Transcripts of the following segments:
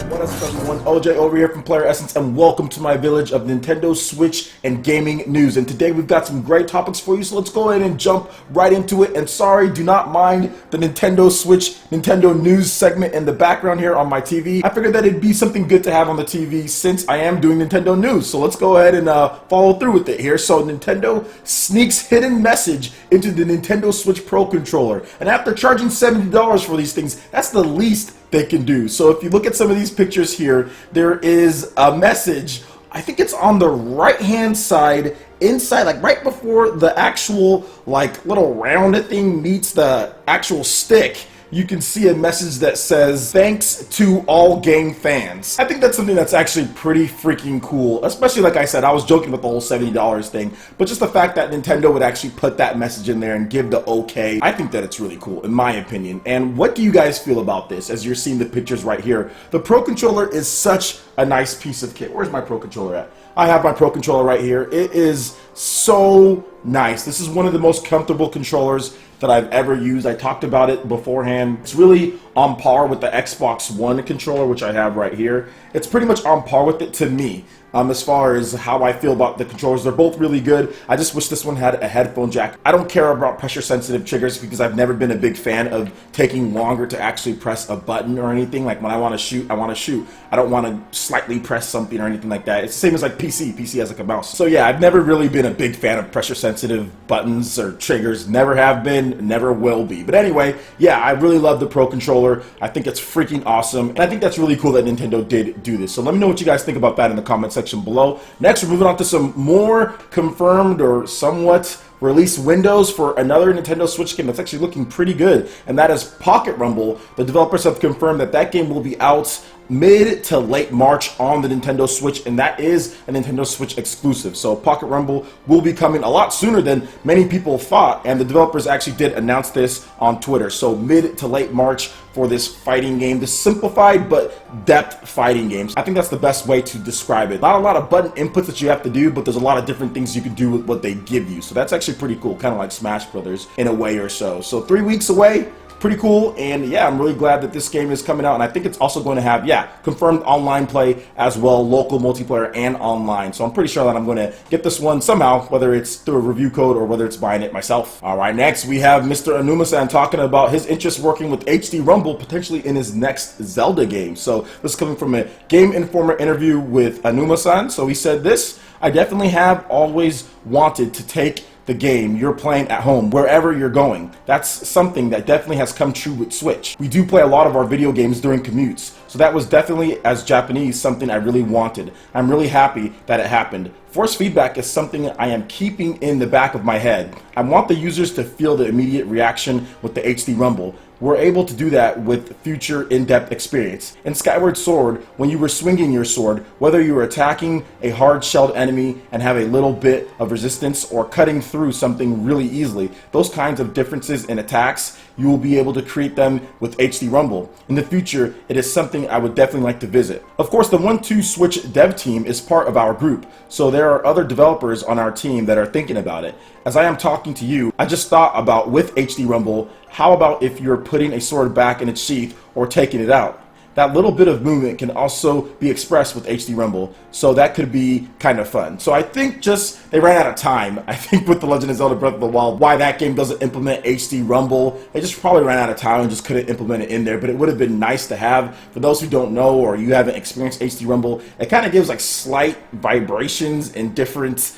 What is up, everyone? OJ over here from PlayerEssence, and welcome to my village of Nintendo Switch and gaming news. And today we've got some great topics for you, so let's go ahead and jump right into it. And sorry, do not mind the Nintendo Switch, Nintendo news segment in the background here on my TV. I figured that it'd be something good to have on the TV since I am doing Nintendo news. So let's go ahead and follow through with it here. So Nintendo sneaks hidden message into the Nintendo Switch Pro controller. And after charging $70 for these things, that's the least they can do. So if you look at some of these pictures here, there is a message. I think it's on the right hand side inside, like right before the actual like little rounded thing meets the actual stick. You can see a message that says, "Thanks to all game fans." I think that's something that's actually pretty freaking cool, especially like I said, I was joking with the whole $70 thing, but just the fact that Nintendo would actually put that message in there and give the okay, I think that it's really cool, in my opinion. And what do you guys feel about this as you're seeing the pictures right here? The Pro Controller is such a nice piece of kit. Where's my Pro Controller at? I have my Pro Controller right here. It is so nice. This is one of the most comfortable controllers that I've ever used. I talked about it beforehand. It's really on par with the Xbox One controller, which I have right here. It's pretty much on par with it to me. As far as how I feel about the controllers, they're both really good. I just wish this one had a headphone jack. I don't care about pressure sensitive triggers because I've never been a big fan of taking longer to actually press a button or anything. Like when I want to shoot, I want to shoot. I don't want to slightly press something or anything like that. It's the same as like PC. PC has like a mouse. So yeah, I've never really been a big fan of pressure sensitive buttons or triggers. Never have been, never will be. But anyway, yeah, I really love the Pro Controller. I think it's freaking awesome. And I think that's really cool that Nintendo did do this. So let me know what you guys think about that in the comment section below. Next, we're moving on to some more confirmed or somewhat release windows for another Nintendo Switch game that's actually looking pretty good, and that is Pocket Rumble. The developers have confirmed that that game will be out mid to late March on the Nintendo Switch, and that is a Nintendo Switch exclusive. So Pocket Rumble will be coming a lot sooner than many people thought, and the developers actually did announce this on Twitter. So mid to late March for this fighting game, this simplified but depth fighting games. I think that's the best way to describe it. Not a lot of button inputs that you have to do, but there's a lot of different things you can do with what they give you. So that's actually pretty cool, kind of like Smash Brothers in a way or so. So 3 weeks away. Pretty cool, and yeah, I'm really glad that this game is coming out, and I think it's also going to have, yeah, confirmed online play as well, local multiplayer and online. So I'm pretty sure that I'm going to get this one somehow, whether it's through a review code or whether it's buying it myself. All right, next we have Mr. Aonuma-san talking about his interest working with HD Rumble potentially in his next Zelda game. So this is coming from a Game Informer interview with Aonuma-san. So he said this: "I definitely have always wanted to take the game you're playing at home, wherever you're going. That's something that definitely has come true with Switch. We do play a lot of our video games during commutes, so that was definitely, as Japanese, something I really wanted. I'm really happy that it happened. Force feedback is something I am keeping in the back of my head. I want the users to feel the immediate reaction with the HD Rumble. We're able to do that with future in-depth experience. In Skyward Sword, when you were swinging your sword, whether you were attacking a hard-shelled enemy and have a little bit of resistance or cutting through something really easily, those kinds of differences in attacks, you will be able to create them with HD Rumble. In the future, it is something I would definitely like to visit." Of course, the 1-2 Switch dev team is part of our group, so there are other developers on our team that are thinking about it. As I am talking to you, I just thought about, with HD Rumble, how about if you're putting a sword back in its sheath or taking it out? That little bit of movement can also be expressed with HD Rumble, so that could be kind of fun. So I think just they ran out of time. I think with The Legend of Zelda Breath of the Wild, why that game doesn't implement HD Rumble, they just probably ran out of time and just couldn't implement it in there, but it would have been nice to have. For those who don't know or you haven't experienced HD Rumble, it kind of gives like slight vibrations in different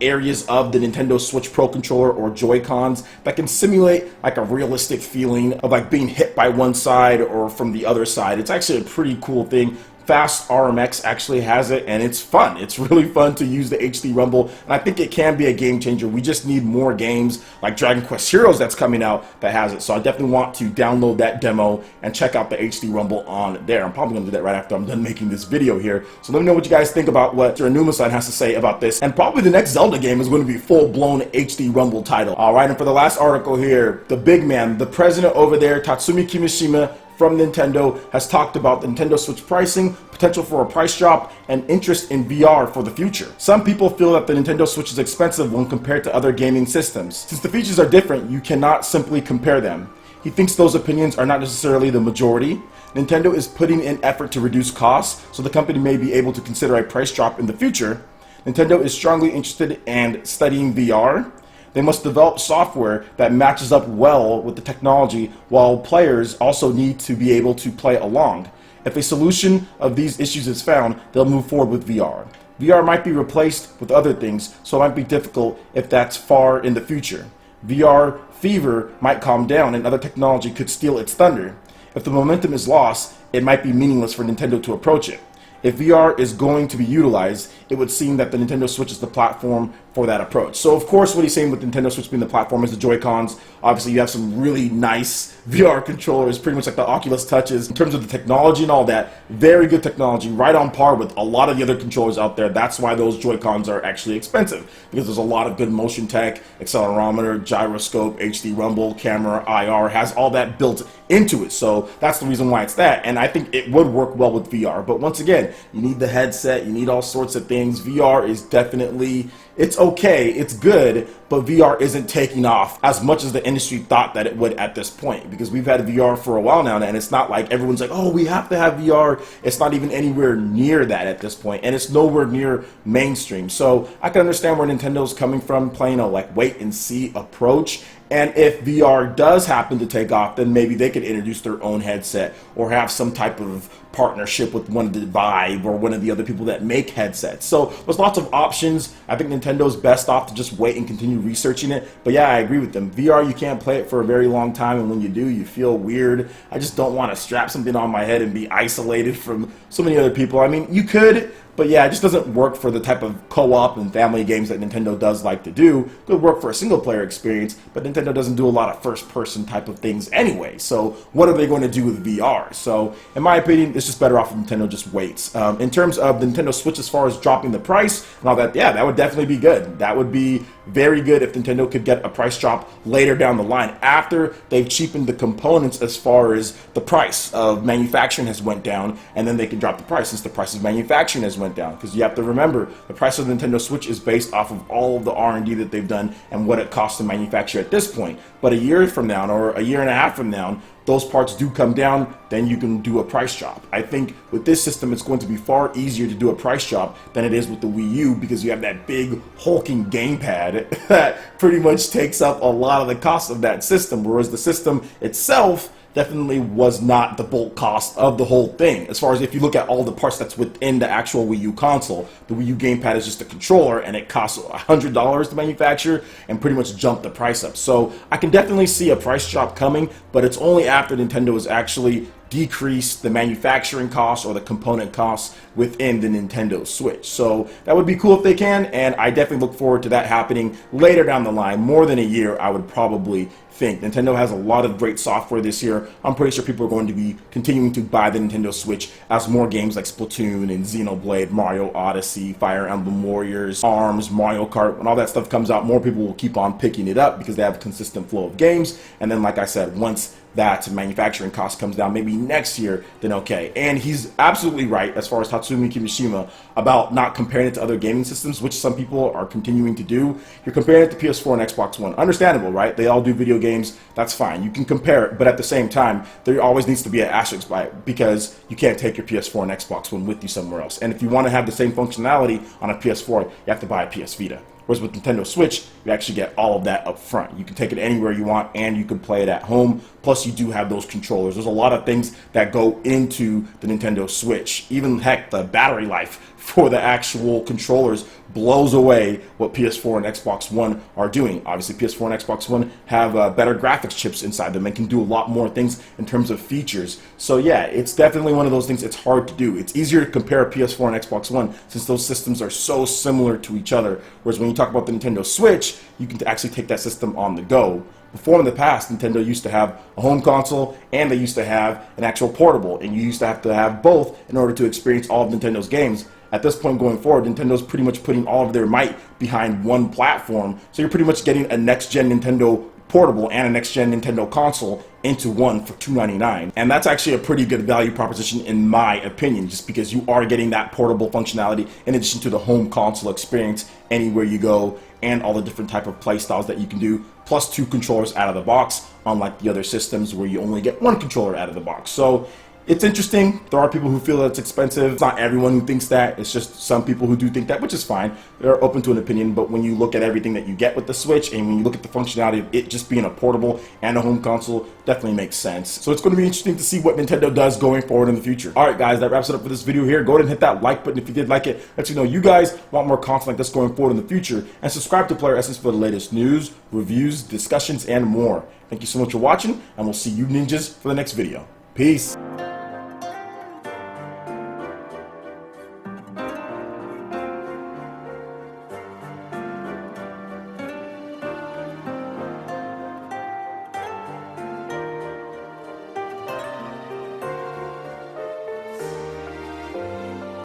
areas of the Nintendo Switch Pro Controller or Joy-Cons that can simulate like a realistic feeling of like being hit by one side or from the other side. It's actually a pretty cool thing. Fast RMX actually has it, and it's fun. It's really fun to use the HD Rumble, and I think it can be a game changer. We just need more games like Dragon Quest Heroes that's coming out that has it. So I definitely want to download that demo and check out the HD Rumble on there. I'm probably going to do that right after I'm done making this video here. So let me know what you guys think about what Aonuma-san has to say about this. And probably the next Zelda game is going to be full-blown HD Rumble title. All right, and for the last article here, the big man, the president over there, Tatsumi Kimishima, from Nintendo, has talked about the Nintendo Switch pricing, potential for a price drop, and interest in VR for the future. Some people feel that the Nintendo Switch is expensive when compared to other gaming systems. Since the features are different, you cannot simply compare them. he thinks those opinions are not necessarily the majority. Nintendo is putting in effort to reduce costs, so the company may be able to consider a price drop in the future. Nintendo is strongly interested in studying VR. They must develop software that matches up well with the technology, while players also need to be able to play along. If a solution of these issues is found, they'll move forward with VR. VR might be replaced with other things, so it might be difficult if that's far in the future. VR fever might calm down and other technology could steal its thunder. If the momentum is lost, it might be meaningless for Nintendo to approach it. If VR is going to be utilized, it would seem that the Nintendo Switch is the platform for that approach. So of course what he's saying with Nintendo Switch being the platform is the Joy-Cons. Obviously you have some really nice VR controllers, pretty much like the Oculus Touches. In terms of the technology and all that, very good technology, right on par with a lot of the other controllers out there. That's why those Joy-Cons are actually expensive, because there's a lot of good motion tech, accelerometer, gyroscope, HD rumble, camera, IR, has all that built into it. So that's the reason why it's that, and I think it would work well with VR. But once again, you need the headset, you need all sorts of things. VR is definitely, it's okay, it's good, but VR isn't taking off as much as the industry thought that it would at this point, because we've had VR for a while now, and it's not like everyone's like, oh, we have to have VR. It's not even anywhere near that at this point, and it's nowhere near mainstream. So I can understand where Nintendo's coming from, playing a like wait and see approach. And if VR does happen to take off, then maybe they could introduce their own headset or have some type of partnership with one of the Vive or one of the other people that make headsets. So there's lots of options. I think Nintendo's best off to just wait and continue researching it. But yeah, I agree with them. VR, you can't play it for a very long time, and when you do, you feel weird. I just don't want to strap something on my head and be isolated from so many other people. I mean, you could, but yeah, it just doesn't work for the type of co-op and family games that Nintendo does like to do. It could work for a single-player experience, but Nintendo doesn't do a lot of first-person type of things anyway. So what are they going to do with VR? So in my opinion, it's just better off if Nintendo just waits. In terms of the Nintendo Switch, as far as dropping the price and all that, yeah, that would definitely be good. That would be very good if Nintendo could get a price drop later down the line after they've cheapened the components as far as the price of manufacturing has went down, and then they can drop the price since the price of manufacturing has went down. Because you have to remember, the price of the Nintendo Switch is based off of all of the R&D that they've done and what it costs to manufacture at this point. But a year from now or a year and a half from now, those parts do come down, then you can do a price drop. I think with this system, it's going to be far easier to do a price drop than it is with the Wii U, because you have that big hulking gamepad that pretty much takes up a lot of the cost of that system, whereas the system itself definitely was not the bulk cost of the whole thing. As far as if you look at all the parts that's within the actual Wii U console, the Wii U gamepad is just a controller, and it costs $100 to manufacture and pretty much jumped the price up. So I can definitely see a price drop coming, but it's only after Nintendo has actually decreased the manufacturing costs or the component costs within the Nintendo Switch. So that would be cool if they can, and I definitely look forward to that happening later down the line. More than a year, I would probably think. Nintendo has a lot of great software this year. I'm pretty sure people are going to be continuing to buy the Nintendo Switch as more games like Splatoon and Xenoblade, Mario Odyssey, Fire Emblem Warriors, ARMS, Mario Kart, when all that stuff comes out, more people will keep on picking it up because they have a consistent flow of games. And then, like I said, once that manufacturing cost comes down, maybe next year, then okay. And he's absolutely right as far as Tatsumi Kimishima about not comparing it to other gaming systems, which some people are continuing to do. You're comparing it to PS4 and Xbox One. Understandable, right? They all do video games. That's fine. You can compare it, but at the same time, there always needs to be an asterisk by it, because you can't take your PS4 and Xbox One with you somewhere else. And if you want to have the same functionality on a PS4, you have to buy a PS Vita. Whereas with Nintendo Switch, you actually get all of that up front. You can take it anywhere you want, and you can play it at home. Plus, you do have those controllers. There's a lot of things that go into the Nintendo Switch. Even, heck, the battery life for the actual controllers blows away what PS4 and Xbox One are doing. Obviously, PS4 and Xbox One have better graphics chips inside them and can do a lot more things in terms of features. So yeah, it's definitely one of those things it's hard to do. It's easier to compare PS4 and Xbox One since those systems are so similar to each other. Whereas when you talk about the Nintendo Switch, you can actually take that system on the go. Before, in the past, Nintendo used to have a home console and they used to have an actual portable, and you used to have both in order to experience all of Nintendo's games. At this point going forward, Nintendo's pretty much putting all of their might behind one platform, so you're pretty much getting a next-gen Nintendo portable and a next-gen Nintendo console into one for $299. And that's actually a pretty good value proposition in my opinion, just because you are getting that portable functionality in addition to the home console experience anywhere you go and all the different type of play styles that you can do plus 2 controllers out of the box, unlike the other systems where you only get 1 controller out of the box. So it's interesting. There are people who feel that it's expensive. It's not everyone who thinks that. It's just some people who do think that, which is fine. They're open to an opinion. But when you look at everything that you get with the Switch, and when you look at the functionality of it just being a portable and a home console, definitely makes sense. So it's going to be interesting to see what Nintendo does going forward in the future. All right, guys, that wraps it up for this video here. Go ahead and hit that like button if you did like it. Let you know you guys want more content like this going forward in the future. And subscribe to PlayerEssence for the latest news, reviews, discussions, and more. Thank you so much for watching, and we'll see you ninjas for the next video. Peace.